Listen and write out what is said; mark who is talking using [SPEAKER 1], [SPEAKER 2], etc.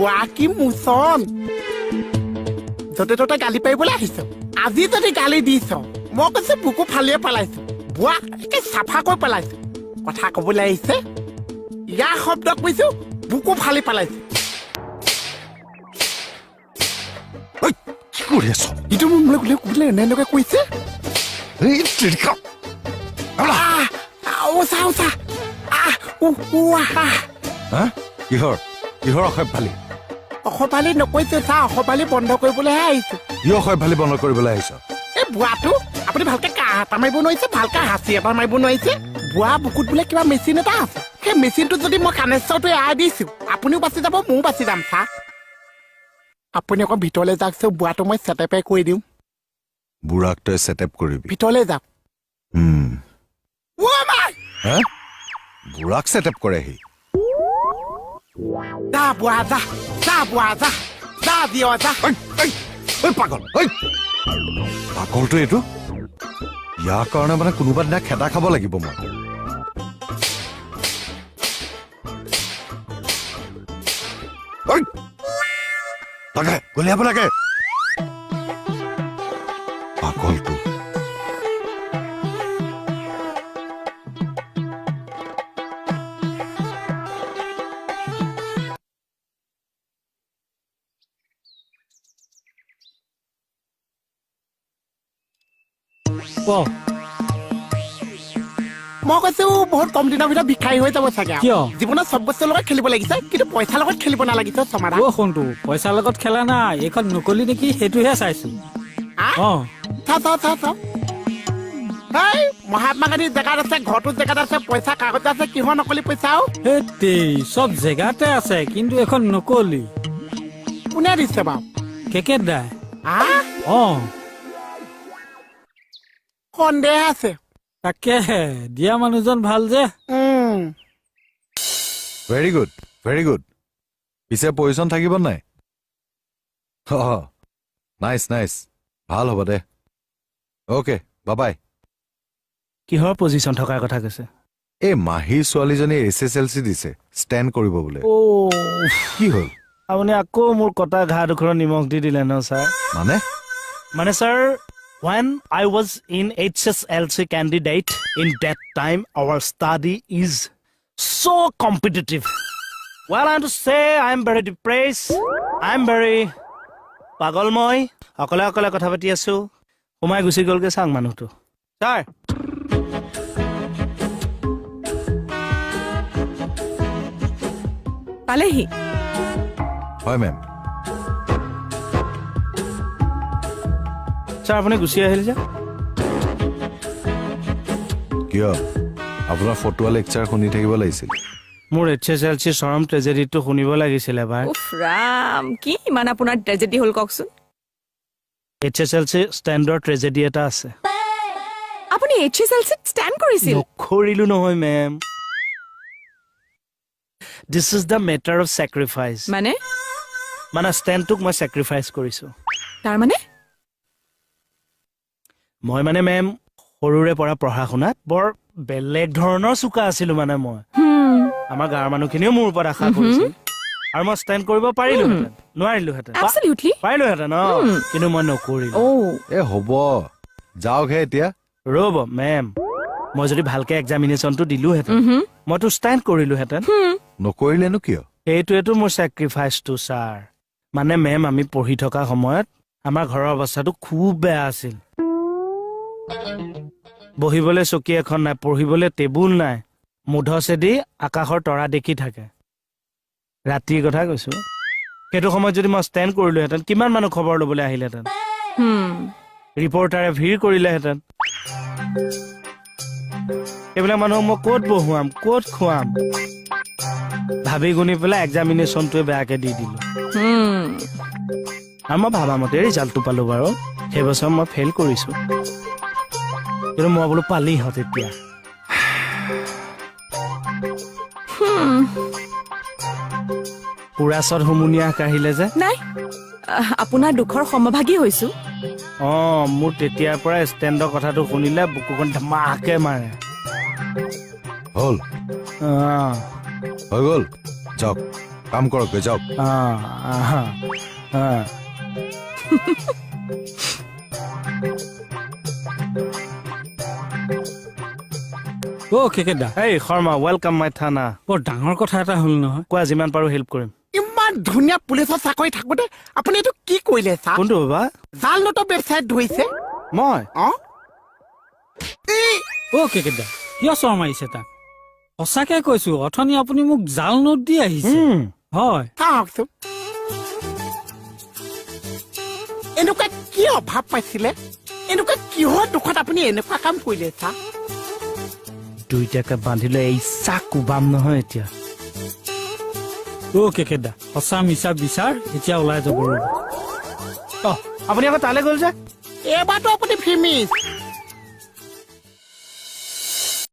[SPEAKER 1] বুৱা কি মুচন য'তে ত'তে গালি পাৰিবলৈ আহিছ আজি যদি গালি দিছ মই কৈছো বুকু ফালিয়ে পেলাইছো বুৱা একে চাফা কৰি পেলাইছো কথা ক'বলৈ আহিছে ইয়াৰ শব্দ কৈছো বুকু ফালি পেলাইছো
[SPEAKER 2] কি কৰি আছ
[SPEAKER 1] ইটো মোলৈ কোলে এনেকৈ কৈছে
[SPEAKER 2] এই ত্ৰিকা
[SPEAKER 1] ওচা
[SPEAKER 2] হা কিহৰ অসভ্যালি
[SPEAKER 1] অসভ্যালি নকৈছো চা অসভ্যালি বন্ধ কৰিবলৈহে আহিছো
[SPEAKER 2] কি অসভ্যালি বন্ধ কৰিবলৈ আহিছ
[SPEAKER 1] এই বুৱাটো আপুনি ভালকে কাহ এটা মাৰিব নোৱাৰিছে ভালকে হাঁচি এটা মাৰিব নোৱাৰিছে বুৱা বুকুত বোলে কিবা মেচিন এটা আছে সেই মেচিনটোত যদি মই কানেকশ্যনটো এৰাই দিছো আপুনিও বাচি যাব ময়ো বাচি যাম চা আপুনি আকৌ ভিতৰলৈ যাওকচোন বুৱাটো মই ছেটেপে কৰি দিওঁ
[SPEAKER 2] বুঢ়াক তই ছেটআপ কৰিবি
[SPEAKER 1] ভিতৰলৈ যাওক
[SPEAKER 2] বুঢ়াক ছেটআপ কৰেহি
[SPEAKER 1] যা বুৱা যা দিয় যা
[SPEAKER 2] পাগল পাগলটো এইটো ইয়াৰ কাৰণে মানে কোনোবা দিনা খেদা খাব লাগিব মই লাগে গলিয়াব লাগে পাগলটো
[SPEAKER 1] মই কৈছো বহুত কম দিনৰ ভিতৰত ভিক্ষাৰী হৈ যাব চাগে
[SPEAKER 3] কিয়
[SPEAKER 1] জীৱনত চব বস্তুৰ লগত খেলিব লাগিছে কিন্তু পইচাৰ লগত খেলিব নালাগিছে সমাধান
[SPEAKER 3] শুনটো পইচাৰ লগত খেলা নাই এইখন নকলি নেকি সেইটোহে চাইছো
[SPEAKER 1] মহাত্মা গান্ধীৰ জেগাত আছে ঘৰটোৰ জেগাত আছে পইচা কাগজ আছে কিহৰ নকলি পইচাও
[SPEAKER 3] চব জেগাতে আছে কিন্তু এখন নকলি
[SPEAKER 1] কোনে দিছে বাৰু
[SPEAKER 3] কেকেট দাই
[SPEAKER 1] সন্দেহ আছে
[SPEAKER 3] তাকেহে দিয়া মানুহজন ভাল যে
[SPEAKER 2] ভেৰি গুড পিছে পজিশ্যন থাকিব নাই নাইচ ভাল হ'ব দে অ'কে বাই
[SPEAKER 4] কিহৰ পজিশ্যন থকাৰ কথা কৈছে
[SPEAKER 2] এই মাহীৰ ছোৱালীজনী SSLC দিছে ষ্টেণ্ড কৰিব বোলে কি হ'ল
[SPEAKER 4] আপুনি আকৌ মোৰ কটা ঘাঁ দুখৰ নিমখ দি দিলে ন ছাৰ মানে sir when I was in HSLC candidate in that time our study is so competitive well I have to say I am very depressed I am very পাগল মই অকলে কথা পাতি আছো সোমাই গুচি গলকে চাং মানুহটো ছাৰ
[SPEAKER 5] পালেহি
[SPEAKER 2] হয় মেম
[SPEAKER 4] ছাৰ আপুনি গুচি আহিল যে
[SPEAKER 2] কিয় আপোনাৰ ফটোৱা লেকচাৰ শুনি থাকিব লাগিছিল
[SPEAKER 4] মোৰ HSLC চৰম ট্ৰেজেডিটো শুনিব লাগিছিল এবাৰ
[SPEAKER 5] উফ ৰাম কি ইমান আপোনাৰ ট্ৰেজেডি হ'ল কওকচোন
[SPEAKER 4] HSLC ষ্টেণ্ডৰ ট্ৰেজেডি এটা আছে
[SPEAKER 5] আপুনি HSLC ষ্টেণ্ড কৰিছিল
[SPEAKER 4] নকৰিলো নহয় ma'am this is the matter of sacrifice মানে ষ্টেণ্ডটোক মই চেক্ৰিফাইচ কৰিছো
[SPEAKER 5] তাৰ মানে
[SPEAKER 4] মই মানে মেম সৰুৰে পৰা পঢ়া শুনাত বৰ বেলেগ ধৰণৰ চোকা আছিলো মানে মই আমাৰ গাঁৱৰ মানুহখিনিও মোৰ ওপৰত আশা কৰিছিল আৰু মই ষ্টেণ্ড কৰিব নোৱাৰিলোহেঁতেন কিন্তু মই নকৰিলো
[SPEAKER 2] হ'ব যাওকহে এতিয়া
[SPEAKER 4] ৰ'ব মেম মই যদি ভালকে এক্সামিনেশ্যনটো দিলোহেঁতেন মইতো ষ্টেণ্ড কৰিলোহেঁতেন
[SPEAKER 2] নকৰিলেনো কিয়
[SPEAKER 4] সেইটোৱেতো মোৰ চেক্ৰিফাইচটো ছাৰ মানে মেম আমি পঢ়ি থকা সময়ত আমাৰ ঘৰৰ অৱস্থাটো খুব বেয়া আছিল বহিবলৈ চকী এখন নাই পঢ়িবলৈ টেবুল নাই মুধচেদি আকাশৰ তৰা দেখি থাকে ৰাতিৰ কথা কৈছো সেইটো সময়ত যদি মই ষ্টেণ্ড কৰিলোহেঁতেন কিমান মানুহ খবৰ ল'বলৈ আহিলেহেঁতেন ৰিপৰ্টাৰে ভিৰ কৰিলেহেঁতেন এইবিলাক মানুহক মই ক'ত বহুৱাম ক'ত খুৱাম ভাবি গুণি পেলাই এক্সামিনেশ্যনটোৱে বেয়াকে দি দিলো আৰু মই ভাবামতে ৰিজাল্টটো পালো বাৰু সেইবছৰ মই ফেইল কৰিছো কিন্তু মই বোলো পালিহঁত এতিয়া পুৰাচত হুমুনিয়া কাঢ়িলে যে
[SPEAKER 5] নাই আপোনাৰ দুখৰ সমভাগী হৈছো
[SPEAKER 4] মোৰ তেতিয়াৰ পৰা ষ্টেণ্ডৰ কথাটো শুনিলে বুকুখন ধমাকে মাৰে
[SPEAKER 2] হৈ গ'ল যাওক কাম কৰক যাওক
[SPEAKER 3] কেকেদা
[SPEAKER 4] এই শৰ্মা ৱেলকাম মাই থানা
[SPEAKER 3] বৰ ডাঙৰ কথা এটা হ'ল নহয়
[SPEAKER 4] কোৱা যিমান পাৰো হেল্প কৰিম
[SPEAKER 1] ইমান ধুনীয়া পুলিচৰ চাকৰি থাকোতে আপুনি এইটো কি কৰিলে ছাৰ
[SPEAKER 4] কোনটো বাবা
[SPEAKER 1] জাল নোটৰ ৱেবছাইট ধৰিছে
[SPEAKER 4] মই
[SPEAKER 3] কেকেদা কিয় চৰ মাৰিছে তাক সঁচাকে কৈছো অথনি আপুনি মোক জাল নোট দি আহিছে হয়
[SPEAKER 1] চাওকচোন এনেকুৱা কি অভাৱ পাইছিলে এনেকুৱা কিহৰ দুখত আপুনি এনেকুৱা কাম কৰিলে ছাৰ
[SPEAKER 4] দুইটাকে বান্ধিলে এই চাক কোবাম নহয় এতিয়া
[SPEAKER 3] কেকেদা সঁচা মিছা বিচাৰ এতিয়া ওলাই যাব
[SPEAKER 4] আপুনি আকৌ তালৈ গ'ল যে
[SPEAKER 1] এইবাৰতো আপুনি ফিমিছ